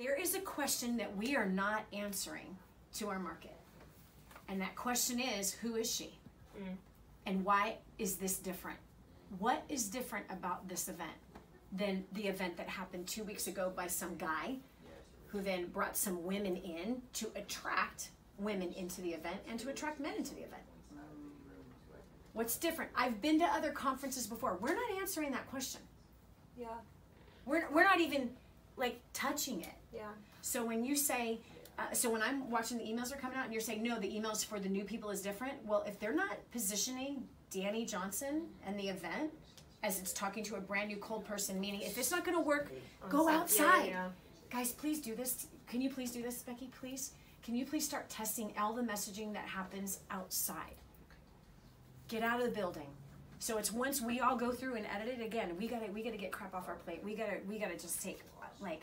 There is a question that we are not answering to our market. And that question is, who is she? And why is this different? What is different about this event than the event that happened 2 weeks ago by some guy who then brought some women in to attract women into the event and to attract men into the event? What's different? I've been to other conferences before. We're not answering that question. Yeah. We're not even like touching it. Yeah. So when you say, so when I'm watching the emails are coming out and you're saying, no, the emails for the new people is different. Well, if they're not positioning Danny Johnson and the event as it's talking to a brand new cold person, meaning if it's not going to work, go outside. Yeah. Guys, please do this. Can you please do this, Becky, please? Can you please start testing all the messaging that happens outside? Get out of the building. So it's once we all go through and edit it again, we gotta get crap off our plate. We gotta just take like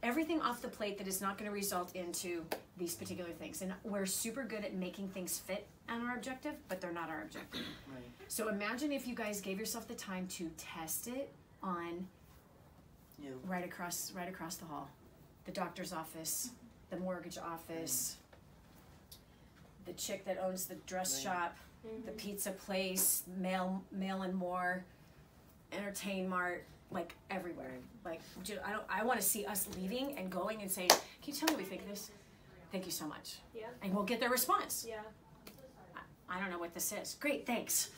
everything off the plate that is not going to result into these particular things. And we're super good at making things fit on our objective, but they're not our objective. Right. So imagine if you guys gave yourself the time to test it on right across the hall, the doctor's office, the mortgage office, the chick that owns the dress shop, the pizza place, Mail and More, Entertain Mart, like everywhere. Like, I want to see us leaving and going and saying, can you tell me what we think of this? Thank you so much. Yeah. And we'll get their response. Yeah. I don't know what this is. Great, thanks.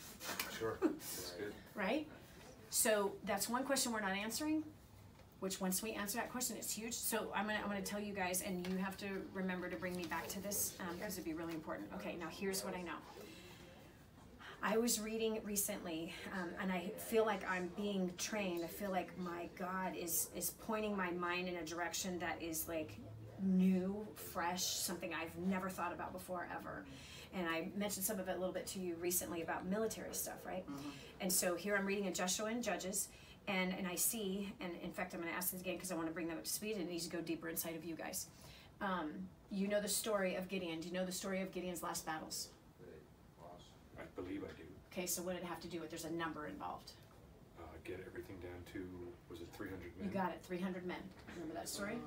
Sure, that's good. Right? So that's one question we're not answering, which once we answer that question, it's huge. So I'm gonna tell you guys, and you have to remember to bring me back to this because it'd be really important. Okay, now here's what I know. I was reading recently, and I feel like I'm being trained. I feel like my God is pointing my mind in a direction that is like new, fresh, something I've never thought about before ever. And I mentioned some of it a little bit to you recently about military stuff, right? And so here I'm reading in Joshua and Judges, and I see, and in fact I'm going to ask this again because I want to bring them up to speed and it needs to go deeper inside of you guys. You know the story of Gideon. Do you know the story of Gideon's last battles? I believe I do. Okay, so what did it have to do with? There's a number involved. Get everything down to, was it 300 men? You got it, 300 men. Remember that story?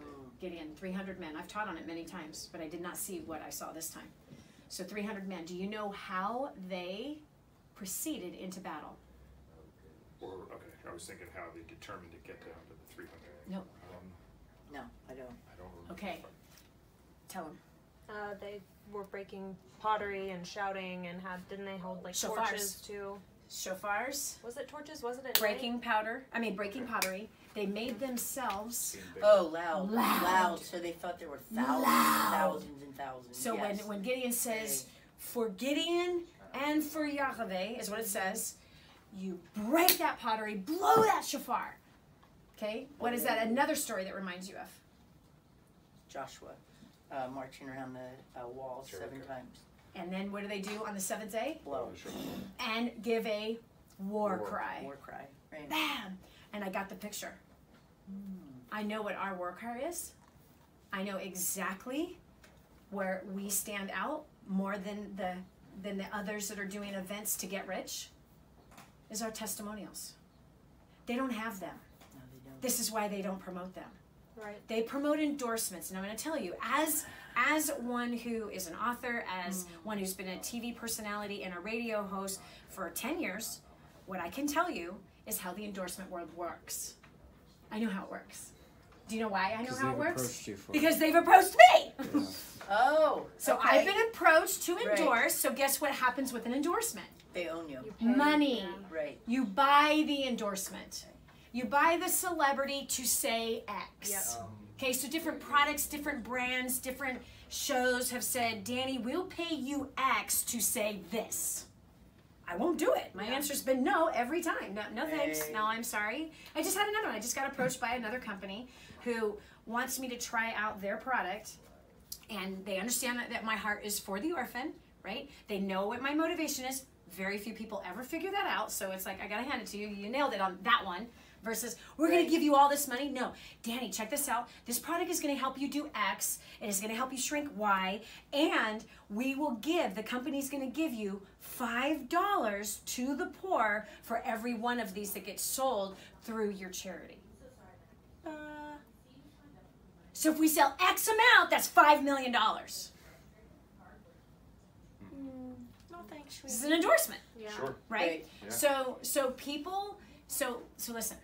Gideon, 300 men. I've taught on it many times, but I did not see what I saw this time. So 300 men. Do you know how they proceeded into battle? Or, okay, I was thinking how they determined to get down to the 300. No. No, I don't. I don't remember. Okay. Tell them. They were breaking pottery and shouting and didn't they hold like Shofars. torches too? Shofars. Was it torches? Wasn't it Breaking breaking pottery. They made themselves. Oh, loud. So they thought there were thousands and thousands. So when Gideon says, for Gideon and for Yahweh, is what it says, you break that pottery, blow that shofar. Okay? What is that? Another story that reminds you of? Joshua marching around the wall 7 times. And then what do they do on the 7th day? Blow. And give a war cry. War cry. Right. Bam! And I got the picture. I know what our war cry is. I know exactly where we stand out more than the others that are doing events to get rich is our testimonials. They don't have them. No, they don't. This is why they don't promote them. Right. They promote endorsements, and I'm going to tell you, as one who is an author, as one who's been a TV personality and a radio host for 10 years, what I can tell you is how the endorsement world works. I know how it works. Do you know why I know how it works? Because they've approached me. Yeah. Oh. So okay. I've been approached to endorse. So guess what happens with an endorsement? They own you. Money. Yeah. Right. You buy the endorsement. You buy the celebrity to say X. Yep. Okay, so different products, different brands, different shows have said, Danny, we'll pay you X to say this. I won't do it. My answer's been no every time. No thanks. No, I'm sorry. I just had another one. I just got approached by another company who wants me to try out their product, and they understand that my heart is for the orphan, right? They know what my motivation is. Very few people ever figure that out, so it's like, I gotta hand it to you. You nailed it on that one. Versus, we're going to give you all this money. No, Danny, check this out. This product is going to help you do X. It is going to help you shrink Y. And we will the company's going to give you $5 to the poor for every one of these that gets sold through your charity. So if we sell X amount, that's $5 million. No thanks. This is an endorsement, Yeah. Sure. right? Yeah. So people, so listen,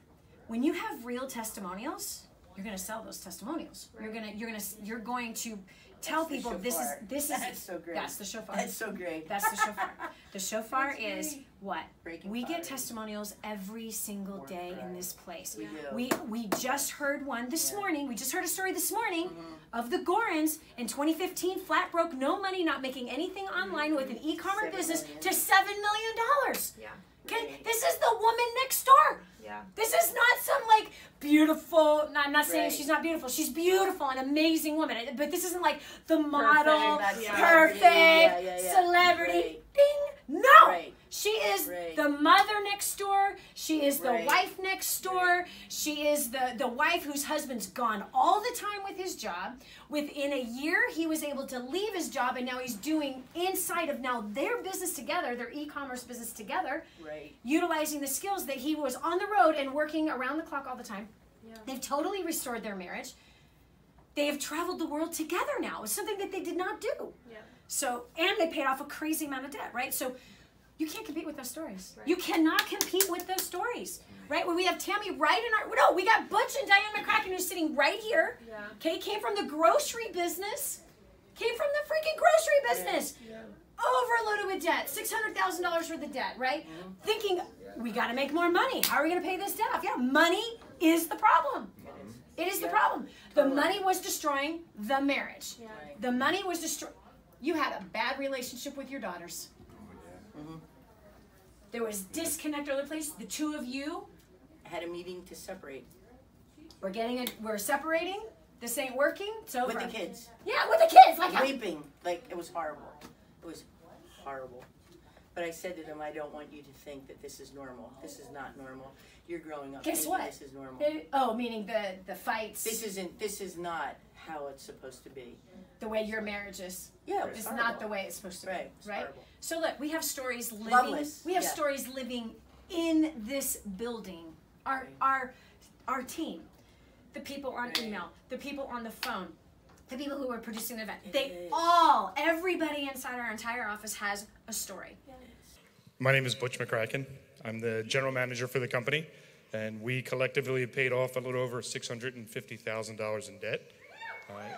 when you have real testimonials, you're going to sell those testimonials. Right. You're going to tell That's the people this shofar. is That's so great. That's the shofar. That's so great. That's the shofar. The shofar That's is great. what? Breaking We get pottery. testimonials every single day in this place. We do. We just heard one this morning. We just heard a story this morning of the Gorans in 2015, flat broke, no money, not making anything online with an e-commerce 7 business million. to $7 million. Yeah. Okay, this is the woman next door. Yeah. This is not some like beautiful. No, I'm not saying Right. she's not beautiful. She's beautiful, an amazing woman. But this isn't like the model, Perfect. Yeah. perfect, Yeah. celebrity. Right. Ding. No. Right. She is Right. the mother next door. She is the Right. wife next door. She is the wife whose husband's gone all the time with his job. Within a year, he was able to leave his job, and now he's doing inside of now their business together, their e-commerce business together, Right. utilizing the skills that he was on the road and working around the clock all the time. Yeah. They've totally restored their marriage. They have traveled the world together now. It's something that they did not do. Yeah. So, and they paid off a crazy amount of debt, right? So, you can't compete with those stories. Right. You cannot compete with those stories, right? When we have Tammy right in our, no, we got Butch and Diane McCracken who's sitting right here. Yeah. Okay, came from the grocery business. Came from the freaking grocery business. Yeah. Overloaded with debt, $600,000 worth of debt, right? Thinking, we got to make more money. How are we going to pay this debt off? Yeah, money is the problem. It is the problem. The money was destroying the marriage. Yeah. Right. The money was destroying. You had a bad relationship with your daughters. There was disconnect all over the place. The two of you Had a meeting to separate we're separating. This ain't working. It's over. with the kids. Yeah, with the kids. Like, Weeping. Like, it was horrible. It was horrible. But I said to them, I don't want you to think that this is normal. This is not normal. You're growing up Guess thinking what? this is normal. Oh, meaning the fights. This is not how it's supposed to be. The way your marriage is. Yeah, it was It's horrible. not the way it's supposed to be. Right, it's Right? horrible. So look, we have stories living. Loveless, We have yeah. stories living in this building. Our team, the people on Right. email, the people on the phone, the people who are producing the event. It They is. everybody inside our entire office has a story. My name is Butch McCracken. I'm the general manager for the company, and we collectively have paid off a little over $650,000 in debt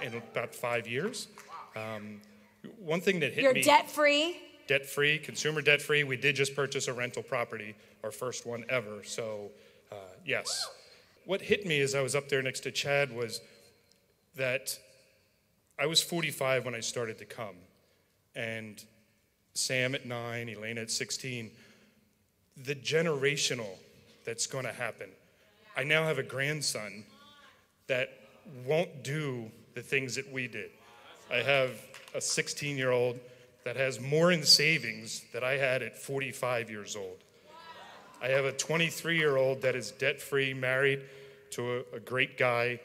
in about 5 years. One thing that hit You're me... debt-free. Debt-free, consumer debt-free. We did just purchase a rental property, our first one ever, so yes. What hit me as I was up there next to Chad was that I was 45 when I started to come, and Sam at 9, Elena at 16, the generational that's going to happen. I now have a grandson that won't do the things that we did. I have a 16-year-old that has more in savings than I had at 45 years old. I have a 23-year-old that is debt-free, married to a great guy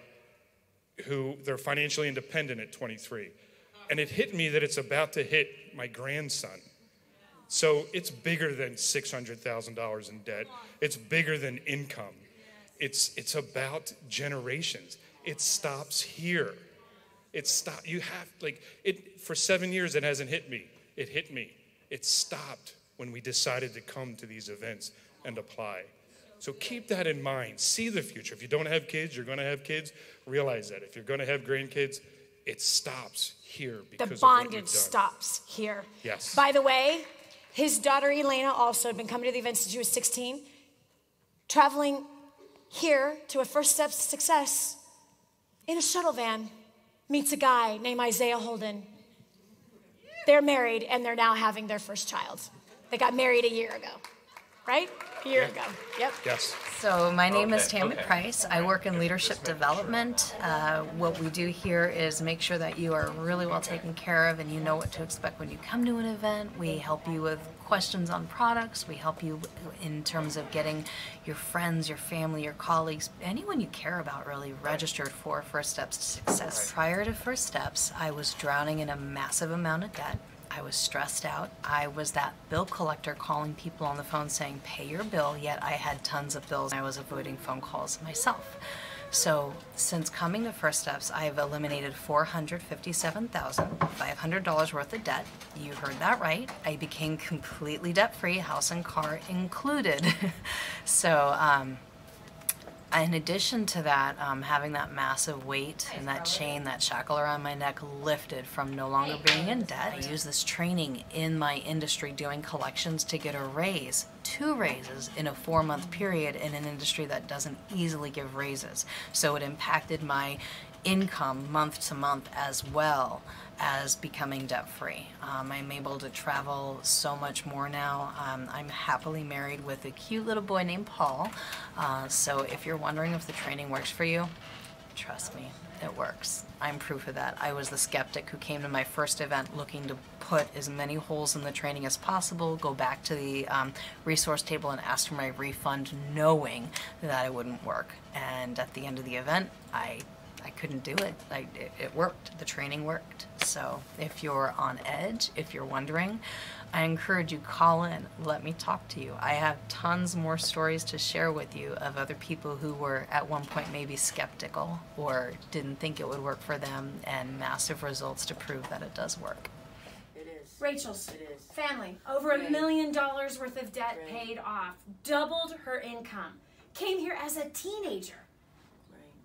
who they're financially independent at 23. And it hit me that it's about to hit my grandson. So it's bigger than $600,000 in debt. It's bigger than income. It's about generations. It stops here. You have, for 7 years it hasn't hit me. It hit me. It stopped when we decided to come to these events and apply. So keep that in mind. See the future. If you don't have kids, you're going to have kids. Realize that. If you're going to have grandkids, it stops here because The of what you've bondage done. stops here. Yes. By the way, his daughter Elena also had been coming to the event since she was 16, traveling here to a First Steps to Success in a shuttle van, meets a guy named Isaiah Holden. They're married and they're now having their first child. They got married a year ago, right? A year ago. Yep. Yes. So my name is Tammy Price. I work in leadership development. What we do here is make sure that you are really well taken care of and you know what to expect when you come to an event. We help you with questions on products. We help you in terms of getting your friends, your family, your colleagues, anyone you care about really registered for First Steps to Success. Prior to First Steps, I was drowning in a massive amount of debt. I was stressed out. I was that bill collector calling people on the phone saying, pay your bill, yet I had tons of bills. I was avoiding phone calls myself. So since coming to First Steps, I've eliminated $457,500 worth of debt. You heard that right. I became completely debt-free, house and car included. So in addition to that, having that massive weight and that chain, that shackle around my neck lifted from no longer being in debt. I use this training in my industry doing collections to get a raise, 2 raises in a 4-month period in an industry that doesn't easily give raises. So it impacted my income month to month as well as becoming debt-free. I'm able to travel so much more now. I'm happily married with a cute little boy named Paul. So if you're wondering if the training works for you, trust me, it works. I'm proof of that. I was the skeptic who came to my first event looking to put as many holes in the training as possible, go back to the resource table and ask for my refund knowing that it wouldn't work. And at the end of the event, I couldn't do it. It worked. The training worked. So if you're on edge, if you're wondering, I encourage you, call in. Let me talk to you. I have tons more stories to share with you of other people who were at one point maybe skeptical or didn't think it would work for them, and massive results to prove that it does work. It is. Rachel's It is. family, over $1 million worth of debt paid off, doubled her income, came here as a teenager.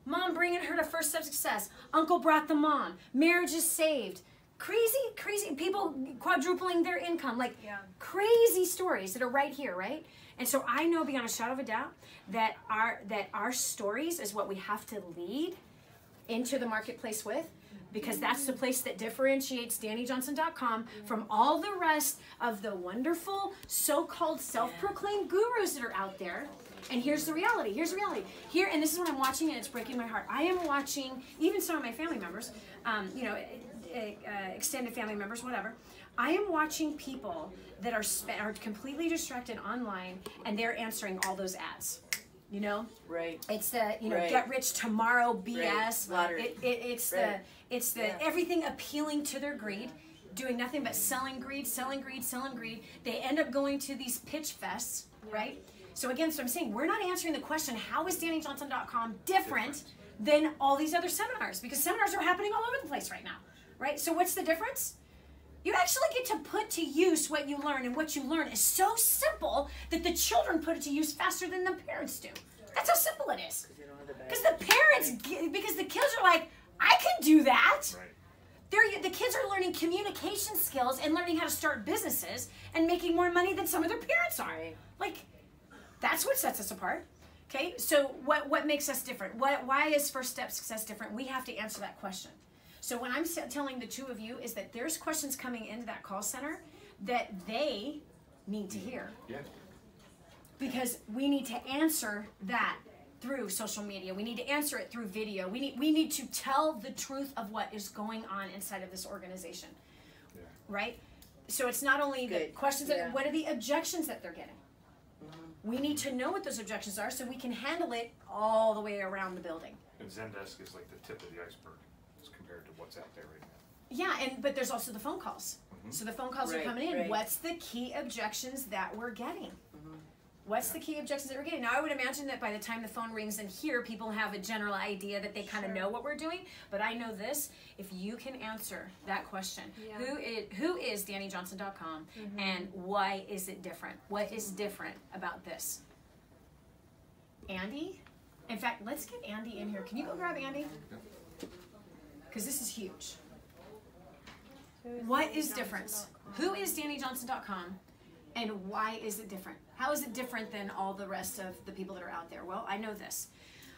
Mom bringing her to First Step Success. Uncle brought the mom. Marriage is saved. Crazy, crazy people quadrupling their income. Like crazy stories that are right here, right? And so I know beyond a shadow of a doubt that our stories is what we have to lead into the marketplace with, because that's the place that differentiates DannyJohnson.com from all the rest of the wonderful so-called self-proclaimed gurus that are out there. And here's the reality. Here's the reality. Here, and this is what I'm watching, and it's breaking my heart. I am watching even some of my family members, extended family members, whatever. I am watching people that are completely distracted online, and they're answering all those ads. You know, right? It's the get rich tomorrow BS. Right. It's the everything appealing to their greed, doing nothing but selling greed, selling greed, selling greed. They end up going to these pitch fests, right? So again, so I'm saying we're not answering the question, how is DannyJohnson.com different than all these other seminars? Because seminars are happening all over the place right now, right? So what's the difference? You actually get to put to use what you learn, and what you learn is so simple that the children put it to use faster than the parents do. That's how simple it is. Because the parents, because the kids are like, I can do that. Right. The kids are learning communication skills and learning how to start businesses and making more money than some of their parents are. Like, that's what sets us apart. Okay, so what makes us different? Why is First Step Success different? We have to answer that question. So when I'm telling the two of you is that there's questions coming into that call center that they need to hear. Yeah. Because we need to answer that through social media. We need to answer it through video. We need to tell the truth of what is going on inside of this organization. Yeah. Right? So it's not only the questions, what are the objections that they're getting? We need to know what those objections are so we can handle it all the way around the building. And Zendesk is like the tip of the iceberg as compared to what's out there right now. Yeah, but there's also the phone calls. So the phone calls are coming in. Right. What's the key objections that we're getting? What's the key objections that we're getting? Now, I would imagine that by the time the phone rings in here, people have a general idea that they kind of know what we're doing. But I know this, if you can answer that question, who is DannyJohnson.com and why is it different? What is different about this? Andy? In fact, let's get Andy in here. Can you go grab Andy? Because this is huge. What is different? Who is DannyJohnson.com? And why is it different? How is it different than all the rest of the people that are out there? Well, I know this.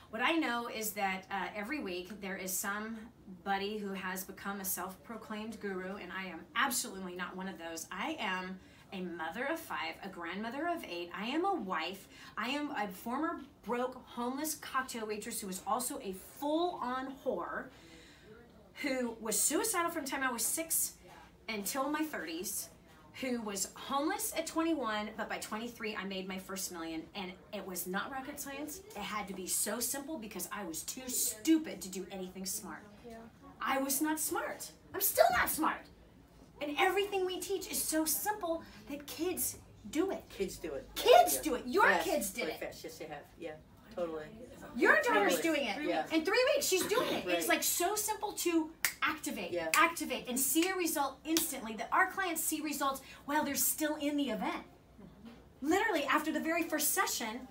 What I know is that every week there is somebody who has become a self-proclaimed guru, and I am absolutely not one of those. I am a mother of 5, a grandmother of 8. I am a wife. I am a former broke, homeless cocktail waitress who was also a full-on whore, who was suicidal from the time I was 6 until my 30s, who was homeless at 21, but by 23 I made my first million, and it was not rocket science. It had to be so simple because I was too stupid to do anything smart. I was not smart. I'm still not smart. And everything we teach is so simple that kids do it. Kids do it. Kids do it. Your kids did it. Yes, they have. Yeah. Totally. Your daughter's Totally. doing it. Yeah. In 3 weeks, she's doing it. It's Right. like so simple to activate, Yeah. activate, and see a result instantly. That our clients see results while they're still in the event. Literally, after the very first session,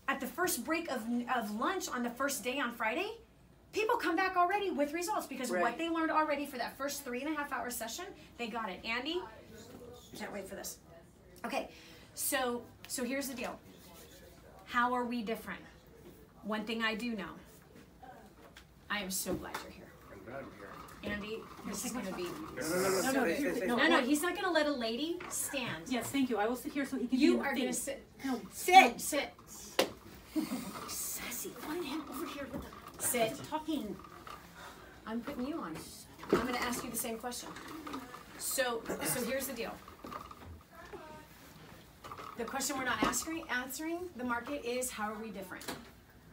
at the first break of lunch on the first day on Friday, people come back already with results because Right. what they learned already for that first 3.5 hour session, they got it. Andy, can't wait for this. Okay, so here's the deal. How are we different? One thing I do know. I am so glad you're here. I'm glad we're here. Andy, this is going to be... No, he's not going to let a lady stand. Yes, thank you. I will sit here so he can You do are the going to thing. sit. No, Sit. Sit. Sassy. Find him over here with the... Sit. talking. I'm putting you on. I'm going to ask you the same question. So here's the deal. The question we're not answering the market is, how are we different?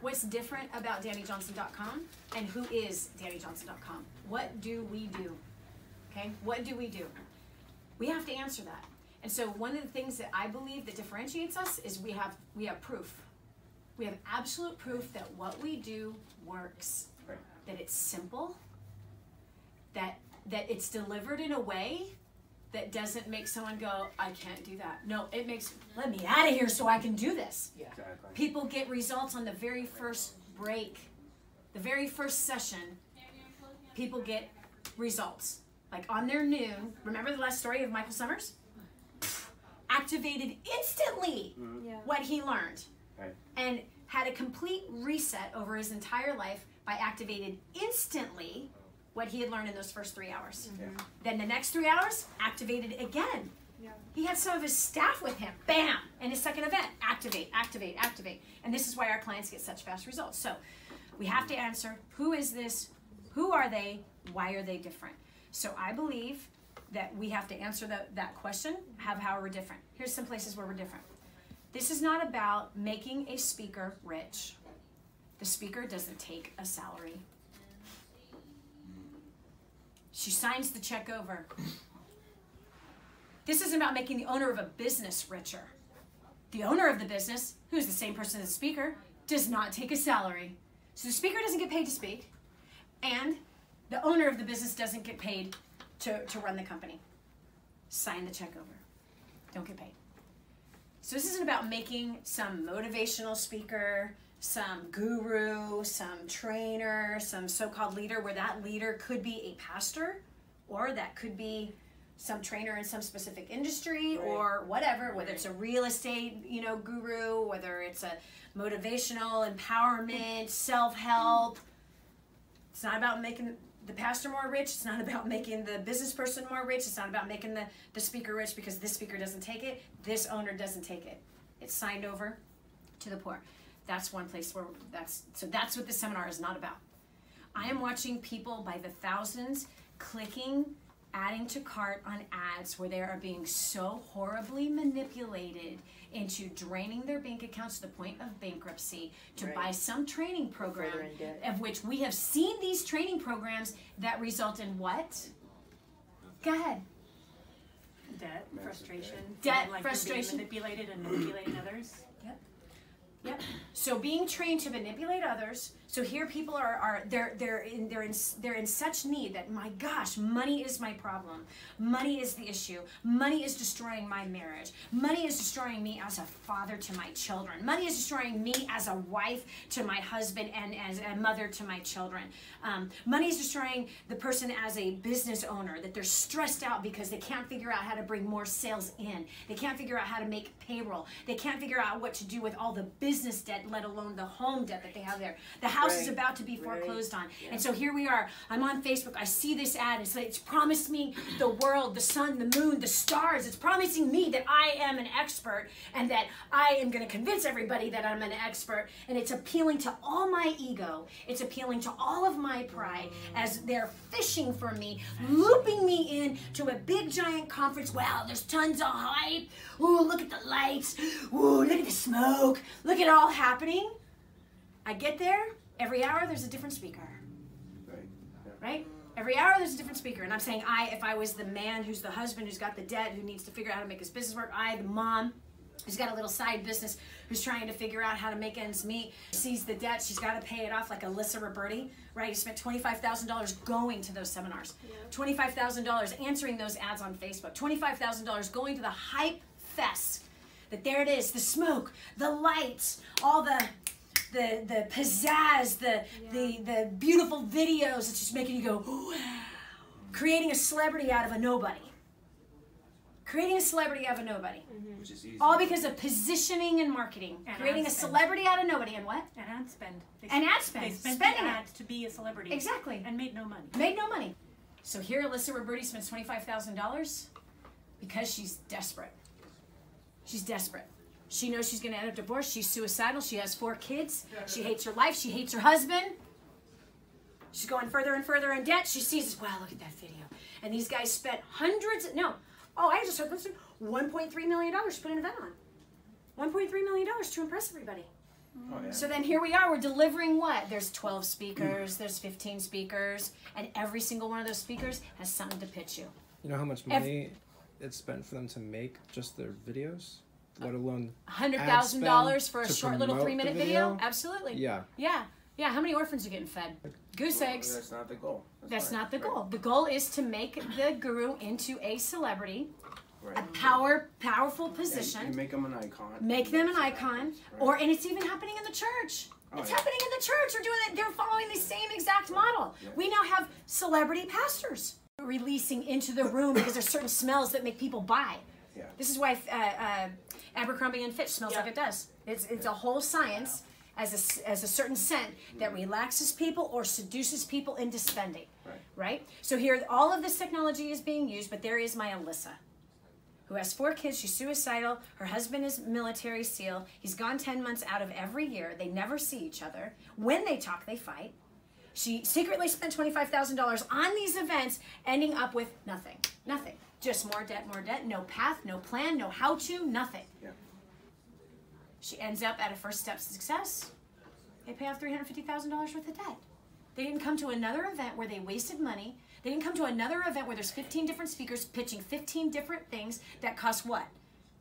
What's different about DannyJohnson.com, and who is DannyJohnson.com? What do we do? Okay, what do we do? We have to answer that. And so one of the things that I believe that differentiates us is we have proof. We have absolute proof that what we do works. Right. That it's simple. That it's delivered in a way that doesn't make someone go, I can't do that. No, it makes, let me out of here so I can do this. Yeah. Exactly. People get results on the very first break, the very first session. People get results. Like on their noon, remember the last story of Michael Summers? Activated instantly Yeah. what he learned. Right. And had a complete reset over his entire life by activated instantly what he had learned in those first 3 hours. Yeah. Then the next 3 hours, activated again. Yeah. He had some of his staff with him. Bam! In his second event, activate, activate, activate. And this is why our clients get such fast results. So we have to answer, who is this? Who are they? Why are they different? So I believe that we have to answer that question, how are we different? Here's some places where we're different. This is not about making a speaker rich. The speaker doesn't take a salary. She signs the check over. This isn't about making the owner of a business richer. The owner of the business, who's the same person as the speaker, does not take a salary. So the speaker doesn't get paid to speak, and the owner of the business doesn't get paid to run the company. Sign the check over. Don't get paid. So this isn't about making some motivational speaker, some guru, some trainer, some so-called leader, where that leader could be a pastor, or that could be some trainer in some specific industry, Right. or whatever, whether it's a real estate, guru, whether it's a motivational, empowerment, self-help. It's not about making the pastor more rich. It's not about making the business person more rich. It's not about making the speaker rich because this speaker doesn't take it. This owner doesn't take it. It's signed over to the poor. That's one place where that's what this seminar is not about. I am watching people by the thousands clicking, adding to cart on ads where they are being so horribly manipulated into draining their bank accounts to the point of bankruptcy to Right. buy some training program, Further in debt. of which we have seen these training programs that result in what? Go ahead. Debt, frustration, Debt, feeling like frustration. you're being manipulated and manipulating others. Yep. So being trained to manipulate others. So here people they're in such need that, my gosh, money is my problem. Money is the issue. Money is destroying my marriage. Money is destroying me as a father to my children. Money is destroying me as a wife to my husband and as a mother to my children. Money is destroying the person as a business owner, that they're stressed out because they can't figure out how to bring more sales in. They can't figure out how to make payroll. They can't figure out what to do with all the business debt, let alone the home debt that they have there. The house is Right. about to be Right. foreclosed on. Yeah. And so here we are. I'm on Facebook. I see this ad. It's promised me the world, the sun, the moon, the stars. It's promising me that I am an expert and that I am going to convince everybody that I'm an expert. And it's appealing to all my ego. It's appealing to all of my pride as they're fishing for me, looping me in to a big giant conference. Wow, there's tons of hype. Ooh, look at the lights. Ooh, look at the smoke. Look at it all happening. I get there, every hour there's a different speaker, Right. Yeah. right? Every hour there's a different speaker. And I'm saying if I was the man who's the husband, who's got the debt, who needs to figure out how to make his business work, the mom, who's got a little side business, who's trying to figure out how to make ends meet, sees the debt, she's got to pay it off, like Alyssa Roberti, right? You spent $25,000 going to those seminars, $25,000 answering those ads on Facebook, $25,000 going to the hype fest. That there it is, the smoke, the lights, all the pizzazz, the beautiful videos. It's just making you go, wow. Creating a celebrity out of a nobody. Creating a celebrity out of a nobody. Which is easy. All because of positioning and marketing. And Creating a ad spend. celebrity out of nobody. And what? And ad spend. And ad spend. They spent Spending the it. ad to be a celebrity. Exactly. And made no money. Made no money. So here Alyssa Roberti spends $25,000 because she's desperate. She's desperate. She knows she's going to end up divorced. She's suicidal. She has 4 kids. She hates her life. She hates her husband. She's going further and further in debt. She sees, wow, look at that video. And these guys spent I just heard this, $1.3 million to put an event on. $1.3 million to impress everybody. Oh, yeah. So then here we are, we're delivering what? There's 12 speakers, there's 15 speakers, and every single one of those speakers has something to pitch you. You know how much money it's spent for them to make just their videos? Let alone $100,000 for a to short little promote the 3-minute video? Absolutely. Yeah. Yeah. Yeah, how many orphans are getting fed? Goose eggs. That's not the goal. That's fine. not the Right. goal. The goal is to make the guru into a celebrity, Right. a powerful position. You make them an icon. Make them an Right. icon, Right. and it's even happening in the church. Oh, It's yeah. happening in the church. They're doing it. They're following the same exact model. Yeah. We now have celebrity pastors releasing into the room because there's certain smells that make people buy. Yeah. This is why Abercrombie and Fitch smells like it does. It's a whole science as a certain scent that relaxes people or seduces people into spending. Right? So here, all of this technology is being used, but there is my Alyssa, who has 4 kids. She's suicidal. Her husband is military SEAL. He's gone 10 months out of every year. They never see each other. When they talk, they fight. She secretly spent $25,000 on these events, ending up with nothing. Nothing. Just more debt, no path, no plan, no how-to, nothing. Yeah. She ends up at a first step success. They pay off $350,000 worth of debt. They didn't come to another event where they wasted money. They didn't come to another event where there's 15 different speakers pitching 15 different things that cost what?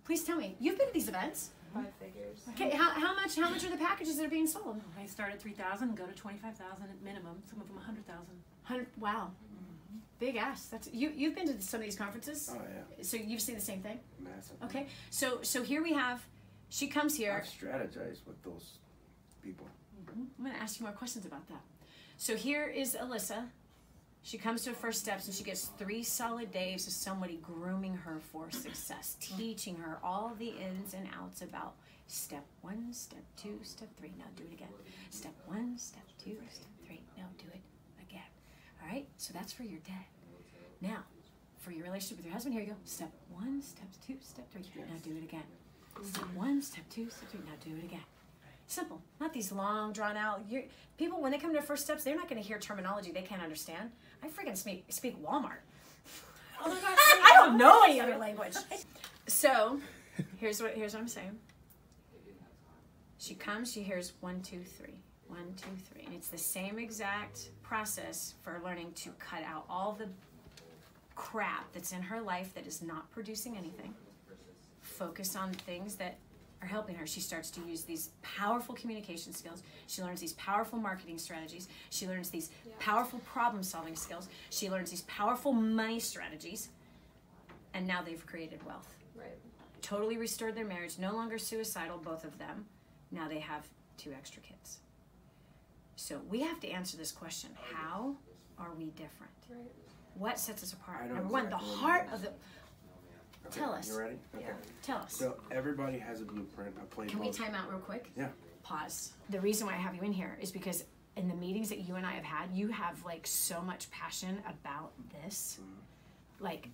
Please tell me. You've been to these events. 5 figures. Okay, how much are the packages that are being sold? I start at 3,000, go to 25,000 at minimum. Some of them 100,000. Wow. Big ass. That's you've been to some of these conferences. Oh yeah. So you've seen the same thing? Massive. Okay. So here we have, she comes here. I've strategized with those people. I'm going to ask you more questions about that. So here is Alyssa. She comes to First Steps and she gets 3 solid days of somebody grooming her for success, teaching her all the ins and outs about step 1, step 2, step 3. Now do it again. Step 1, step 2, step 3. Now do it again. All right? So that's for your debt. Now, for your relationship with your husband, here you go. Step 1, step 2, step 3. Now do it again. Step 1, step 2, step 3. Now do it again. Simple. Not these long, drawn out. People, when they come to First Steps, they're not going to hear terminology they can't understand. I freaking speak Walmart. Oh my gosh. I don't know any other language. So, here's what I'm saying. She comes, she hears 1, 2, 3. 1, 2, 3. And it's the same exact process for learning to cut out all the crap that's in her life that is not producing anything. Focus on things that are helping her. She starts to use these powerful communication skills. She learns these powerful marketing strategies. She learns these powerful problem-solving skills. She learns these powerful money strategies. And now they've created wealth. Right. Totally restored their marriage. No longer suicidal, both of them. Now they have 2 extra kids. So we have to answer this question. How are we different? Right. What sets us apart? I know Number 1, the exactly what it heart is. of the... Okay, Tell us. You ready? Okay. Tell us. So everybody has a blueprint, a playbook. Can we time out real quick? Yeah. Pause. The reason why I have you in here is because in the meetings that you and I have had, you have like so much passion about this. Like,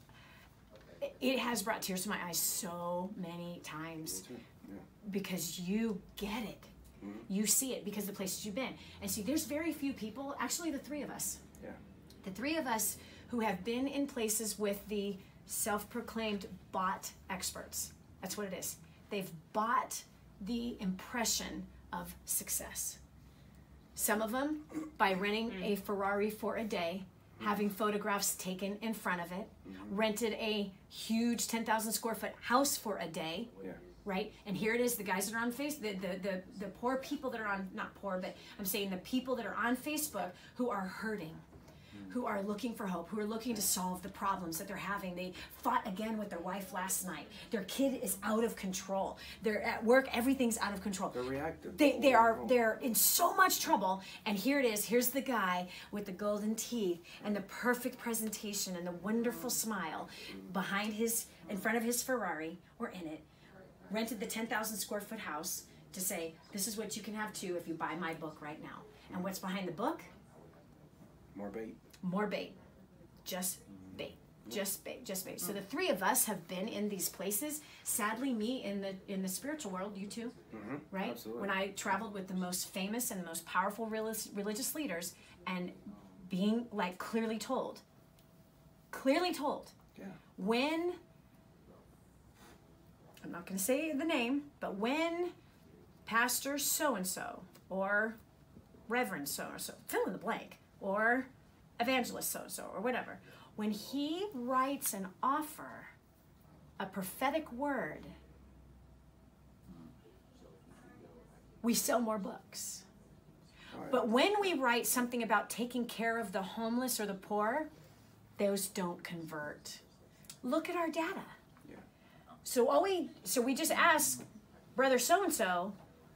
it has brought tears to my eyes so many times Yeah. because you get it. You see it because of the places you've been. And see, there's very few people, actually the 3 of us. Yeah. The 3 of us who have been in places with the self-proclaimed bought experts. That's what it is. They've bought the impression of success. Some of them by renting a Ferrari for a day, having photographs taken in front of it, rented a huge 10,000 square foot house for a day, Yeah. right? And here it is, the guys that are on Facebook, the poor people that are on, not poor, but I'm saying the people that are on Facebook who are hurting, who are looking for hope, who are looking to solve the problems that they're having. They fought again with their wife last night. Their kid is out of control. They're at work, everything's out of control. They're reactive. They're in so much trouble. And here it is, here's the guy with the golden teeth and the perfect presentation and the wonderful smile in front of his Ferrari, or in it, rented the 10,000 square foot house to say, this is what you can have too if you buy my book right now. And what's behind the book? More bait. More bait. Just bait. Just bait. Just bait. So the three of us have been in these places. Sadly, me in the spiritual world, you too, right? Absolutely. When I traveled with the most famous and the most powerful religious leaders, and being like clearly told, Yeah. when, I'm not going to say the name, but when Pastor so-and-so or Reverend so-and-so, fill in the blank, or evangelist so-and-so, or whatever, when he writes an offer, a prophetic word, we sell more books. But when we write something about taking care of the homeless or the poor, those don't convert. Look at our data. Yeah. So we just ask brother so-and-so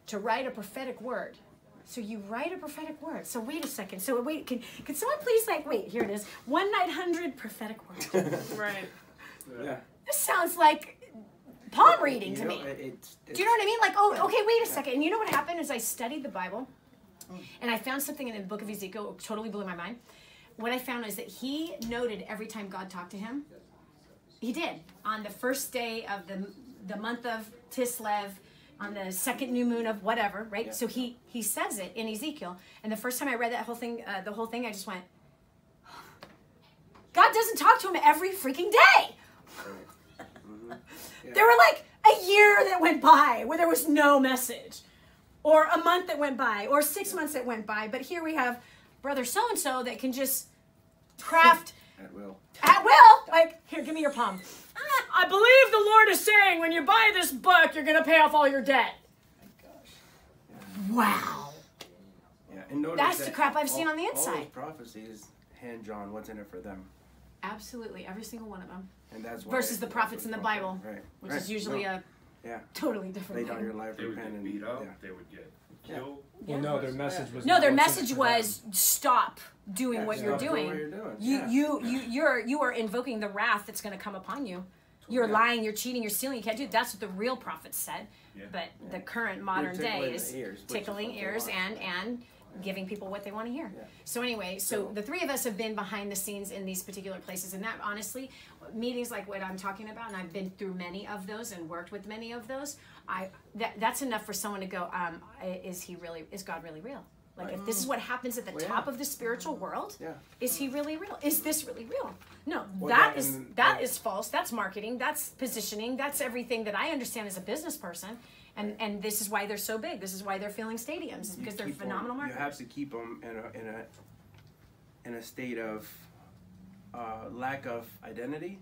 to write a prophetic word. So you write a prophetic word. So wait a second. So wait, can someone please wait, here it is. 1-900 prophetic word. Right. Yeah. This sounds like palm reading to You know, me. it's, Do you know what I mean? Like, oh, okay, wait a second. And you know what happened is I studied the Bible, and I found something in the book of Ezekiel, it totally blew my mind. What I found is that he noted every time God talked to him, he did. On the first day of the month of Tislev, on the second new moon of whatever, right? Yeah. So he says it in Ezekiel. And the first time I read that whole thing, I just went, God doesn't talk to him every freaking day. Yeah. There were like a year that went by where there was no message, or a month that went by, or 6 months that went by. But here we have brother so-and-so that can just craft At will. at will. Like, here, give me your palm. I believe the Lord is saying when you buy this book, you're going to pay off all your debt. Wow. Yeah. And notice That's that the crap I've seen on the All those inside. prophecies hinge on what's in it for them. Absolutely, every single one of them. And that's why Versus the prophets in the Bible, Right. which Right. is usually No. a Yeah. totally different Lay down thing. your life, They would repent, get and beat up, yeah. they would get Yeah. killed. Well, no, their message was. No, not their what's in it message for them. was stop doing Yeah, what you're stop doing. what you're doing. You are invoking the wrath that's going to come upon you. You're Yeah. lying, you're cheating, you're stealing. You can't do it. That's what the real prophets said. Yeah. But the current modern day tickling is the ears, which is tickling what they ears want. and giving people what they want to hear. Yeah. So anyway, so the three of us have been behind the scenes in these particular places, and that honestly, meetings like what I'm talking about, and I've been through many of those and worked with many of those. That's enough for someone to go, is God really real? Like, if this is what happens at the Well, yeah. top of the spiritual world, Yeah. is he really real? Is this really real? No, Well, that yeah, is false. That's marketing. That's positioning. That's everything that I understand as a business person. And this is why they're so big. This is why they're filling stadiums, is because they're Keep 'em- phenomenal You marketers. have to keep them in a state of lack of identity,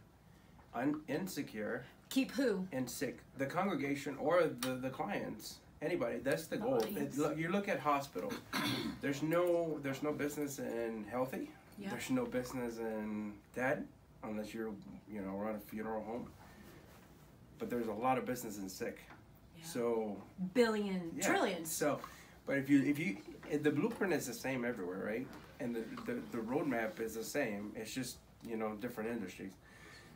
insecure, Keep who? and sick. The congregation or the clients, anybody. That's the goal. audience. You look at hospitals. There's no business in healthy. Yeah. There's no business in dead, unless you're run a funeral home. But there's a lot of business in sick. So Billion, yeah. trillions. So, but if the blueprint is the same everywhere, right? And the roadmap is the same. It's just different industries.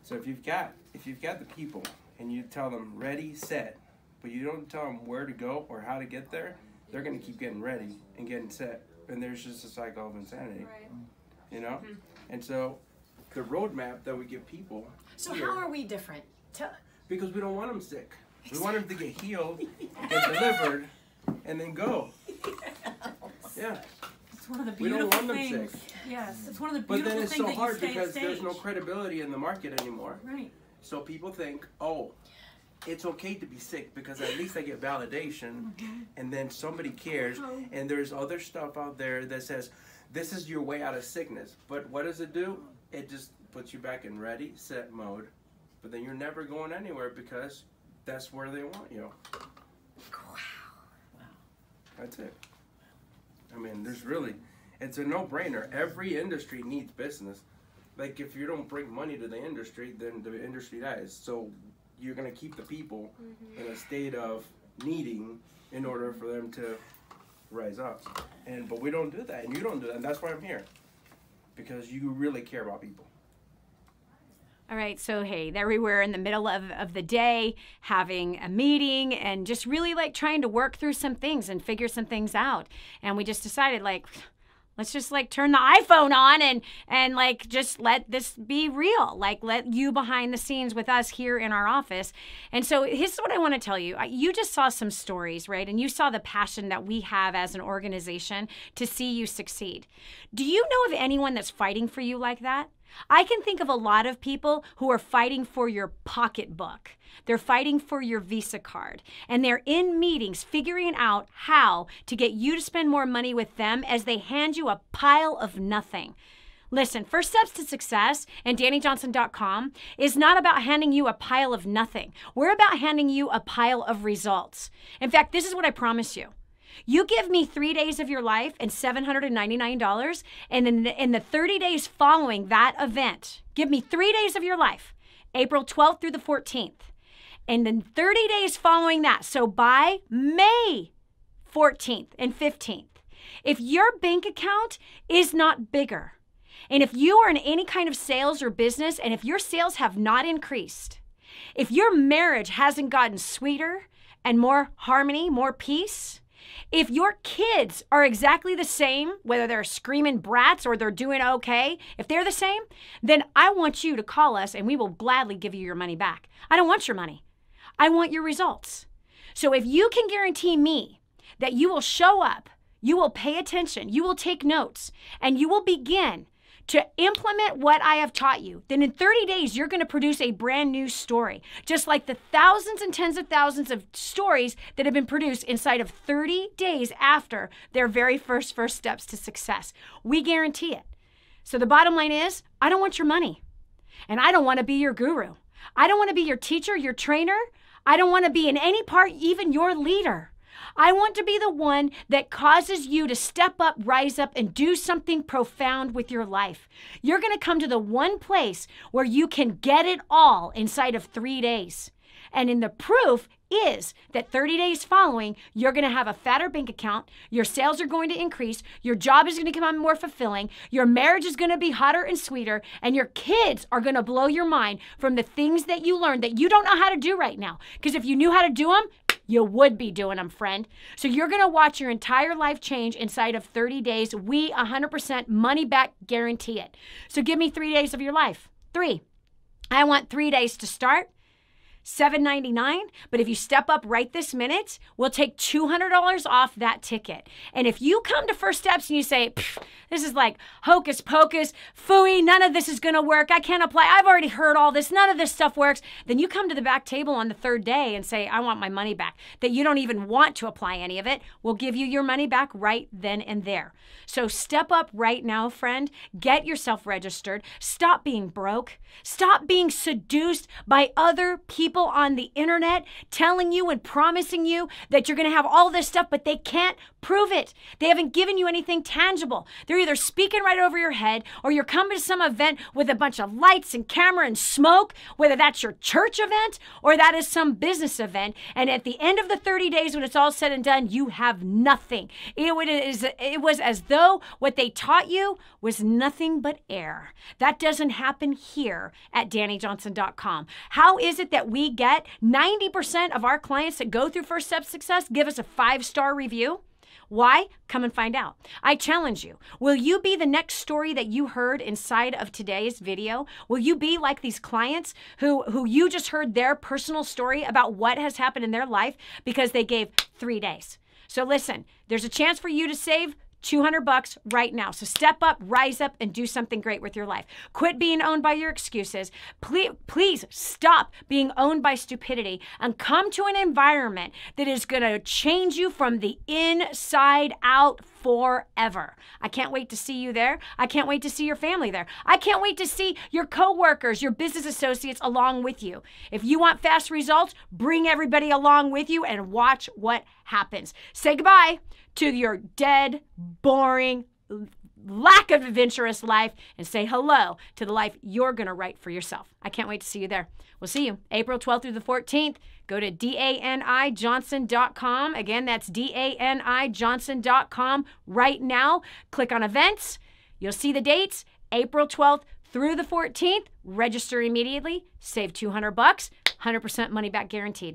So if you've got the people and you tell them ready, set, but you don't tell them where to go or how to get there, they're gonna keep getting ready and getting set, and there's just a cycle of insanity. Right. And so the roadmap that we give people. So here, how are we different? because we don't want them sick. We want them to get healed and delivered and then go. Yeah. It's one of the We don't beautiful want them things. sick. Yes, it's one of the But beautiful then it's things so that hard you stay because at stage. there's no credibility in the market anymore. Right. So people think, oh, it's okay to be sick because at least I get validation, and then somebody cares. And there's other stuff out there that says, this is your way out of sickness. But what does it do? It just puts you back in ready, set mode. But then you're never going anywhere because that's where they want you. That's it. I mean, it's a no-brainer. Every industry needs business. Like, if you don't bring money to the industry, then the industry dies. So you're going to keep the people in a state of needing in order for them to rise up. But we don't do that, and you don't do that, and that's why I'm here. Because you really care about people. All right, so hey, there we were in the middle of the day having a meeting and just really like trying to work through some things and figure some things out. And we just decided like, let's just like turn the iPhone on and like just let this be real. Like let you behind the scenes with us here in our office. And so here's what I want to tell you. You just saw some stories, right? And you saw the passion that we have as an organization to see you succeed. Do you know of anyone that's fighting for you like that? I can think of a lot of people who are fighting for your pocketbook. They're fighting for your Visa card. And they're in meetings figuring out how to get you to spend more money with them as they hand you a pile of nothing. Listen, First Steps to Success and DannyJohnson.com is not about handing you a pile of nothing. We're about handing you a pile of results. In fact, this is what I promise you. You give me 3 days of your life and $799, and in the 30 days following that event, give me 3 days of your life, April 12th through the 14th, and then 30 days following that, so by May 14th and 15th, if your bank account is not bigger, and if you are in any kind of sales or business, and if your sales have not increased, if your marriage hasn't gotten sweeter and more harmony, more peace, if your kids are exactly the same, whether they're screaming brats or they're doing okay, if they're the same, then I want you to call us and we will gladly give you your money back. I don't want your money. I want your results. So if you can guarantee me that you will show up, you will pay attention, you will take notes, and you will begin to implement what I have taught you, then in 30 days, you're going to produce a brand new story, just like the thousands and tens of thousands of stories that have been produced inside of 30 days after their very first steps to success. We guarantee it. So the bottom line is, I don't want your money, and I don't want to be your guru. I don't want to be your teacher, your trainer. I don't want to be in any part even your leader. I want to be the one that causes you to step up, rise up, and do something profound with your life. You're going to come to the one place where you can get it all inside of 3 days. And in the proof is that 30 days following, you're going to have a fatter bank account, your sales are going to increase, your job is going to become more fulfilling, your marriage is going to be hotter and sweeter, and your kids are going to blow your mind from the things that you learned that you don't know how to do right now. Because if you knew how to do them, you would be doing them, friend. So you're going to watch your entire life change inside of 30 days. We 100% money back guarantee it. So give me 3 days of your life. 3. I want 3 days to start. $7.99, but if you step up right this minute, we'll take $200 off that ticket. And if you come to First Steps and you say, this is like hocus pocus, phooey, none of this is going to work, I can't apply, I've already heard all this, none of this stuff works, then you come to the back table on the 3rd day and say, I want my money back, that you don't even want to apply any of it, we'll give you your money back right then and there. So step up right now, friend, get yourself registered, stop being broke, stop being seduced by other people on the internet telling you and promising you that you're going to have all this stuff, but they can't prove it. They haven't given you anything tangible. They're either speaking right over your head or you're coming to some event with a bunch of lights and camera and smoke, whether that's your church event or that is some business event. And at the end of the 30 days, when it's all said and done, you have nothing. It was as though what they taught you was nothing but air. That doesn't happen here at DannyJohnson.com. How is it that we get 90% of our clients that go through First Step Success give us a 5-star review? Why? Come and find out. I challenge you. Will you be the next story that you heard inside of today's video? Will you be like these clients who you just heard their personal story about what has happened in their life because they gave 3 days? So listen, there's a chance for you to save $200 right now. So step up, rise up, and do something great with your life. Quit being owned by your excuses. Please stop being owned by stupidity and come to an environment that is going to change you from the inside out forever. I can't wait to see you there. I can't wait to see your family there. I can't wait to see your coworkers, your business associates along with you. If you want fast results, bring everybody along with you and watch what happens. Say goodbye to your dead, boring, lack of adventurous life and say hello to the life you're going to write for yourself. I can't wait to see you there. We'll see you April 12th through the 14th. Go to DaniJohnson.com. Again, that's DaniJohnson.com right now. Click on events. You'll see the dates, April 12th through the 14th. Register immediately. Save $200. 100% money back guaranteed.